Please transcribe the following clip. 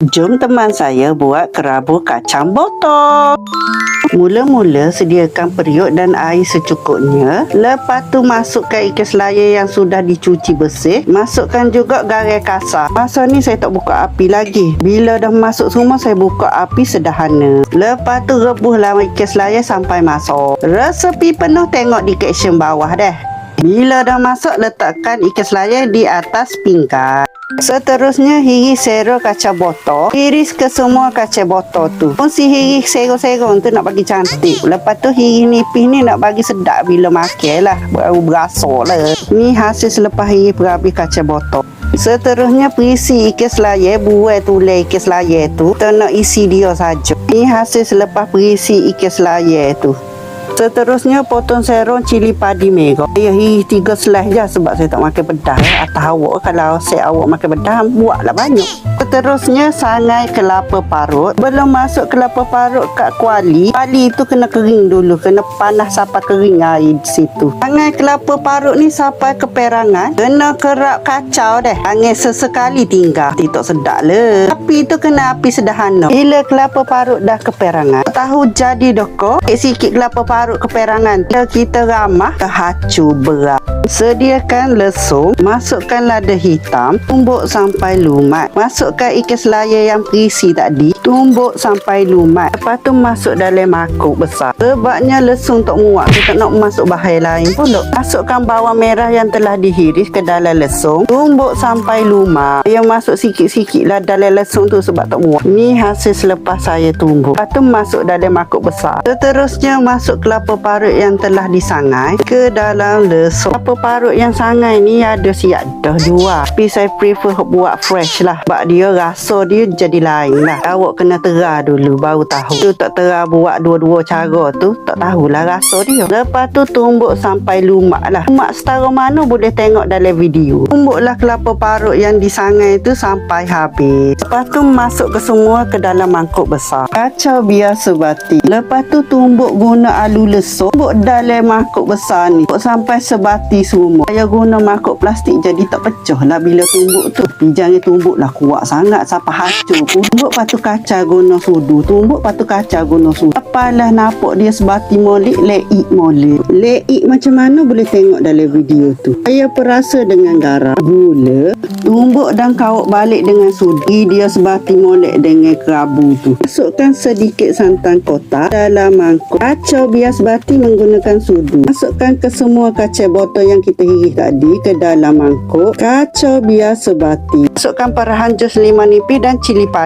Jom teman saya buat kerabu kacang botol. Mula-mula sediakan periuk dan air secukupnya. Lepas tu masukkan ikan selaya yang sudah dicuci bersih. Masukkan juga garam kasar. Masa ni saya tak buka api lagi. Bila dah masuk semua saya buka api sederhana. Lepas tu rebuslah ikan selaya sampai masuk. Resepi penuh tengok di caption bawah dah. Bila dah masak, letakkan ikan selaya di atas pinggan. Seterusnya hiris sero kacang botol. Hiris ke semua kacang botol tu. Mesti hiris serong-serong tu nak bagi cantik. Lepas tu hiris nipis ni nak bagi sedap bila makan lah. Baru berasa lah. Ni hasil selepas hiris berhabis kacang botol. Seterusnya perisi ikan selaya. Buat tulai ikan selaya tu. Kita nak isi dia saja. Ni hasil selepas perisi ikan selaya tu. Seterusnya potong serong cili padi merah. Saya hiris 3 slice je sebab saya tak makan pedas. Atas awak kalau saya awak makan pedas, buatlah banyak. Seterusnya sangai kelapa parut. Belum masuk kelapa parut kat kuali. Kuali tu kena kering dulu. Kena panas sampai kering air di situ. Sangai kelapa parut ni sampai ke perangan. Kena kerap kacau deh. Sangai sesekali tinggal. Tidak sedap lah. Api tu kena api sederhana. Bila kelapa parut dah ke perangan. Tahu jadi doko. Sikit kelapa parut ke perangan. Kita ramah ke hacu berat. Sediakan lesung. Masukkan lada hitam. Tumbuk sampai lumat. Masukkan ikan selaya yang perisi tadi. Tumbuk sampai lumat. Lepas tu masuk dalam mangkuk besar. Sebabnya lesung tak muat. Kita nak masuk bahan lain pula. Masukkan bawang merah yang telah dihiris ke dalam lesung. Tumbuk sampai lumat. Yang masuk sikit-sikit lah dalam lesung tu sebab tak muat. Ni hasil selepas saya tumbuk. Lepas tu masuk dalam mangkuk besar. Seterusnya masuk kelapa parut yang telah disangai ke dalam lesung. Kelapa parut yang sangai ni ada siap dah jual. Tapi saya prefer buat fresh lah. Sebab dia rasa dia jadi lain lah. Awak kena terah dulu baru tahu. Tu tak terah buat dua-dua cara tu. Tak tahulah rasa dia. Lepas tu tumbuk sampai lumat lah. Lumat setara mana boleh tengok dalam video. Tumbuklah kelapa parut yang disangai tu sampai habis. Lepas tu masuk ke semua ke dalam mangkuk besar. Kacau biar sebati. Lepas tu tumbuk guna alu lesung. Tumbuk dalam mangkuk besar ni. Tumbuk sampai sebati semua. Saya guna mangkuk plastik jadi tak pecah lah bila tumbuk tu. Tapi jangan tumbuk lah kuat sangat sampai hancur. Tumbuk patu kaca guna sudu. Tumbuk patu kaca guna sudu. Apalah nampak dia sebati molek, leik molek. Leik macam mana boleh tengok dalam video tu. Saya perasa dengan garam, gula. Tumbuk dan kawak balik dengan sudu. Dia sebati molek dengan kerabu tu. Masukkan sedikit santan kotak dalam mangkuk. Kacau biar sebati menggunakan sudu. Masukkan ke semua kacang botol yang kita hiris tadi ke dalam mangkuk. Kacau biar sebati. Masukkan perahan jus limau nipis dan cili padi.